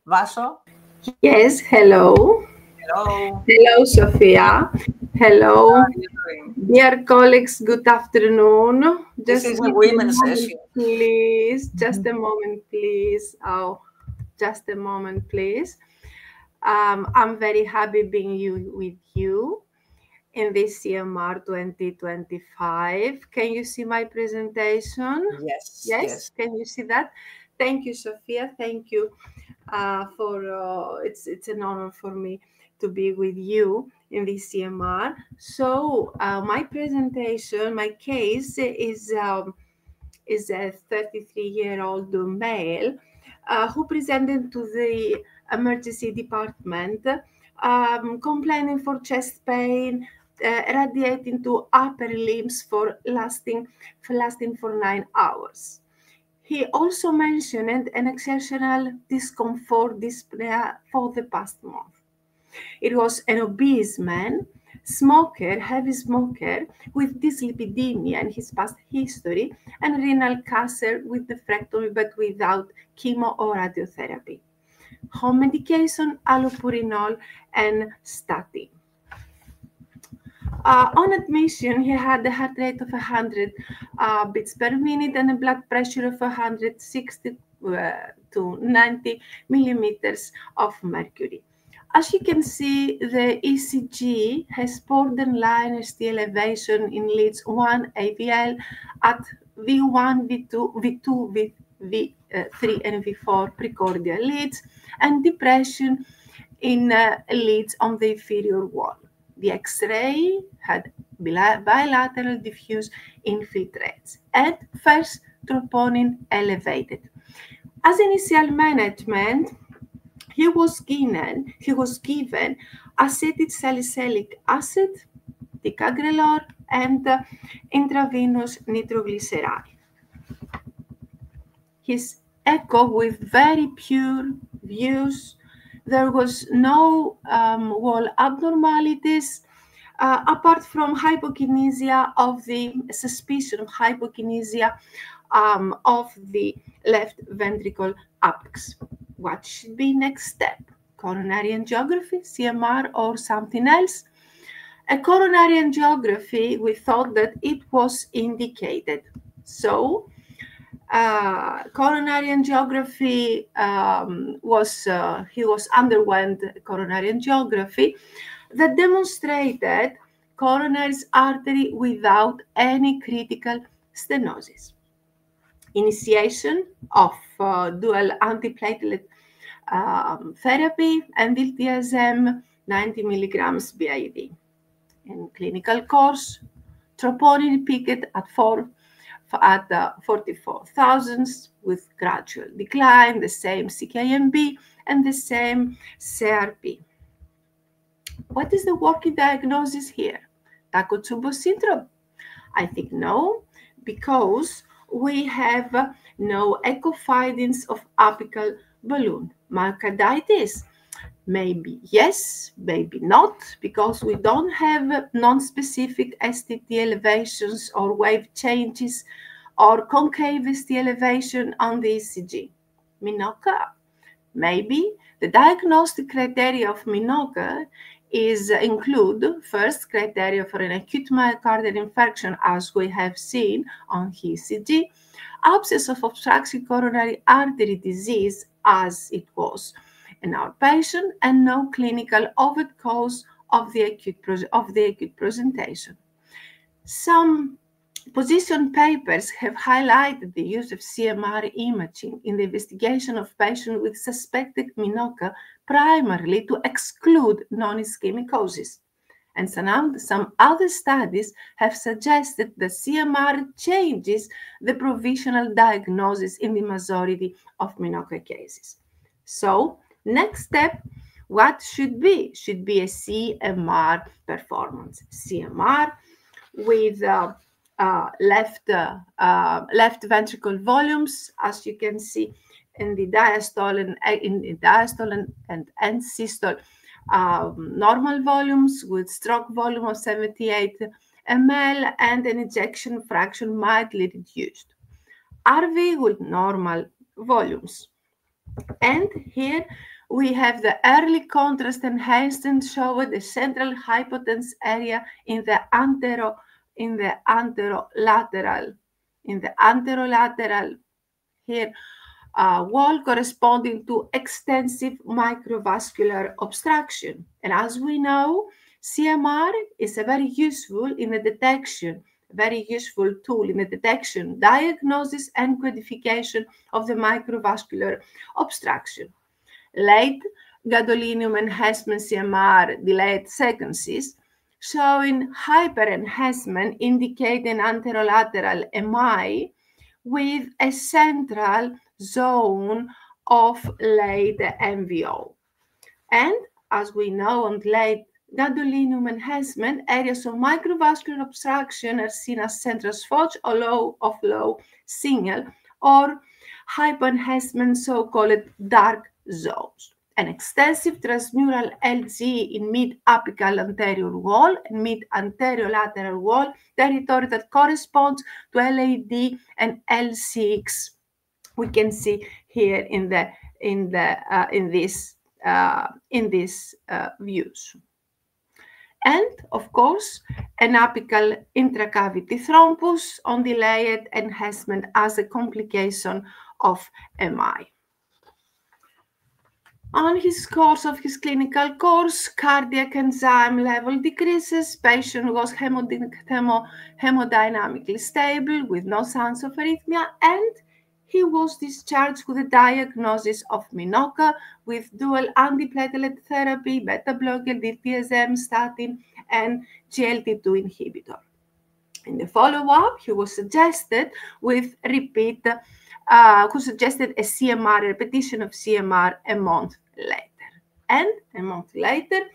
Vaso? Yes, hello. Hello. Hello, Sophia. Hello, How are you doing? dear colleagues. Good afternoon. This Just is give a me a women's moment, session. please. Just a moment, please. Oh, just a moment, please. I'm very happy being with you in this CMR 2025. Can you see my presentation? Yes, Yes, yes. can you see that? Thank you, Sophia. Thank you it's an honor for me to be with you in this CMR. So my presentation, my case is a 33-year-old male who presented to the emergency department complaining for chest pain, radiating to upper limbs lasting for 9 hours. He also mentioned an exceptional discomfort dyspnea for the past month. It was an obese man, smoker, heavy smoker, with dyslipidemia in his past history and renal cancer with nephrectomy but without chemo or radiotherapy. Home medication, allopurinol, and statin. On admission, he had a heart rate of 100 beats per minute and a blood pressure of 160 to 90 millimeters of mercury. As you can see, the ECG has borderline ST elevation in leads 1 AVL at V1, V2, V2, V3, and V4 precordial leads, and depression in leads on the inferior wall. The X-ray had bilateral diffuse infiltrates and first troponin elevated. As initial management, he was given acetylsalicylic acid, ticagrelor, and intravenous nitroglyceride. His echo with very pure views. There was no wall abnormalities apart from hypokinesia of the suspicion of hypokinesia of the left ventricle apex. What should be next step? Coronary angiography, CMR, or something else? A coronary angiography, we thought that it was indicated. So coronary angiography he underwent coronary angiography that demonstrated coronary artery without any critical stenosis. Initiation of dual antiplatelet therapy and DSM 90 milligrams BID. In clinical course, troponin peaked at 44,000 with gradual decline, the same CKMB and the same CRP. What is the working diagnosis here? Takotsubo syndrome? I think no, because we have no echo findings of apical balloon. Myocarditis? Maybe yes, maybe not, because we don't have non-specific STT elevations or wave changes or concave ST elevation on the ECG. Minoka? Maybe. The diagnostic criteria of Minoka include first criteria for an acute myocardial infarction, as we have seen on ECG, absence of obstructive coronary artery disease, as it was in our patient, and no clinical overt cause of the acute presentation. Some position papers have highlighted the use of CMR imaging in the investigation of patients with suspected Minoka, primarily to exclude non-ischemic causes. And some other studies have suggested that CMR changes the provisional diagnosis in the majority of Minoka cases. So, next step, what should be? Should be a CMR performance. CMR with left ventricle volumes, as you can see in the diastole and end systole, normal volumes with stroke volume of 78 ml and an ejection fraction mildly reduced. RV with normal volumes. And here we have the early contrast enhancement showing the central hypotenuse area in the anterolateral here wall corresponding to extensive microvascular obstruction. And as we know, CMR is a very useful tool in the detection, diagnosis, and quantification of the microvascular obstruction. Late gadolinium enhancement CMR delayed sequences showing hyperenhancement indicating anterolateral MI with a central zone of late MVO. And as we know, on late gadolinium enhancement, areas of microvascular obstruction are seen as central spots of low signal or hyperenhancement, so-called dark zones. An extensive transmural LG in mid-apical anterior wall and mid-anterolateral wall territory that corresponds to LAD and L6. We can see here in these views. And of course, an apical intracavity thrombus on delayed enhancement as a complication of MI. On his clinical course, cardiac enzyme level decreases. Patient was hemodynamically stable with no signs of arrhythmia, and he was discharged with a diagnosis of MINOCA with dual antiplatelet therapy, beta blocker, DTSM, statin, and GLT2 inhibitor. In the follow-up, he was suggested with who suggested a CMR, repetition of CMR a month later. And a month later,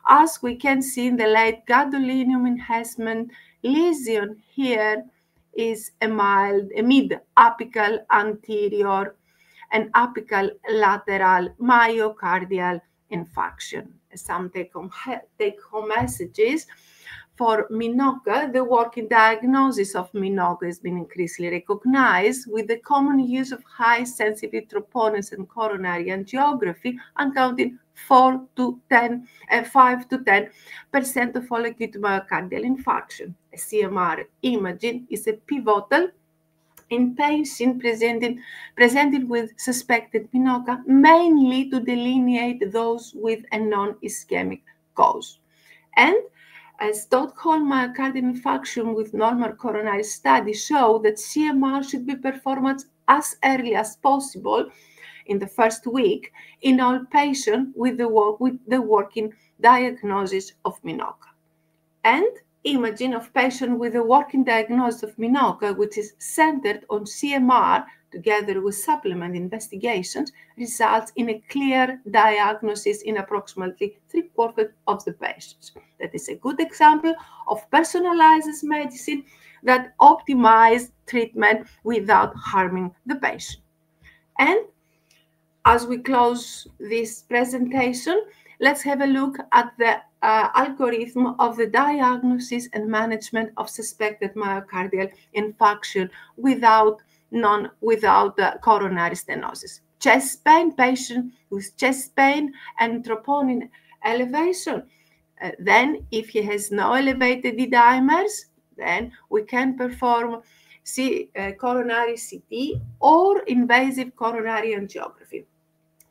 as we can see in the late gadolinium enhancement lesion here is a mid-apical anterior and apical lateral myocardial infarction. Some take-home messages. For MINOCA, the working diagnosis of MINOCA has been increasingly recognized with the common use of high-sensitivity troponins and coronary angiography, accounting 5 to 10% of all acute myocardial infarction. A CMR imaging is a pivotal in patients presented with suspected MINOCA, mainly to delineate those with a non-ischemic cause. And as Stockholm myocardial infarction with normal coronary studies show that CMR should be performed as early as possible in the first week in all patients with the working diagnosis of MINOCA. And imaging of patients with a working diagnosis of MINOCA, which is centered on CMR together with supplement investigations, results in a clear diagnosis in approximately 3/4 of the patients. That is a good example of personalized medicine that optimizes treatment without harming the patient. And as we close this presentation, let's have a look at the algorithm of the diagnosis and management of suspected myocardial infarction without coronary stenosis. Chest pain, patient with chest pain and troponin elevation. Then, if he has no elevated D-dimers, then we can perform coronary CT or invasive coronary angiography.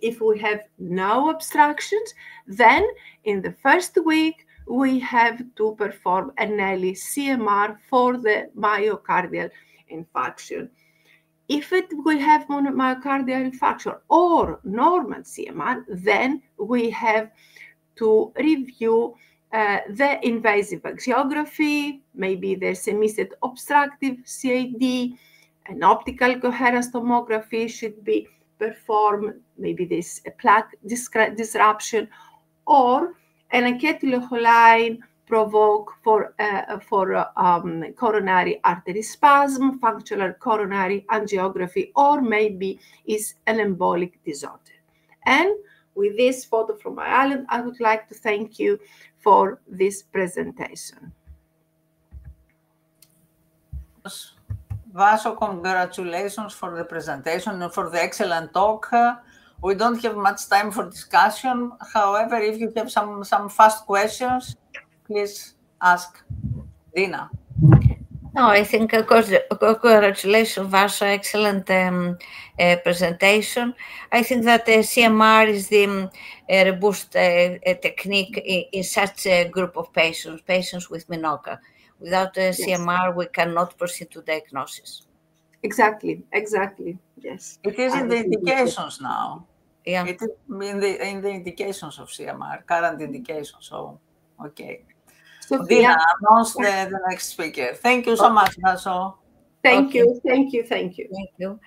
If we have no obstructions, then in the first week, we have to perform an early CMR for the myocardial infarction. If we have myocardial infarction or normal CMR, then we have to review the invasive angiography. Maybe there's a missed obstructive CAD, an optical coherence tomography should be performed. Maybe there's a plaque disruption or an acetylcholine provoke for coronary artery spasm, functional coronary angiography, or maybe is an embolic disorder. And with this photo from my island, I would like to thank you for this presentation. Vaso, congratulations for the presentation and for the excellent talk We don't have much time for discussion. However, if you have some fast questions, please ask. Dina. No, I think, of course, congratulations, Vasha. Excellent presentation. I think that CMR is the robust technique in such a group of patients with MINOCA. Without CMR, we cannot proceed to diagnosis. Exactly. Yes. It is in the indications now. Yeah. It is in the indications of CMR, current indications. So, okay. Sophia, Dina, announce the next speaker. Thank you so much, Vasho. Thank Okay. you. Thank you.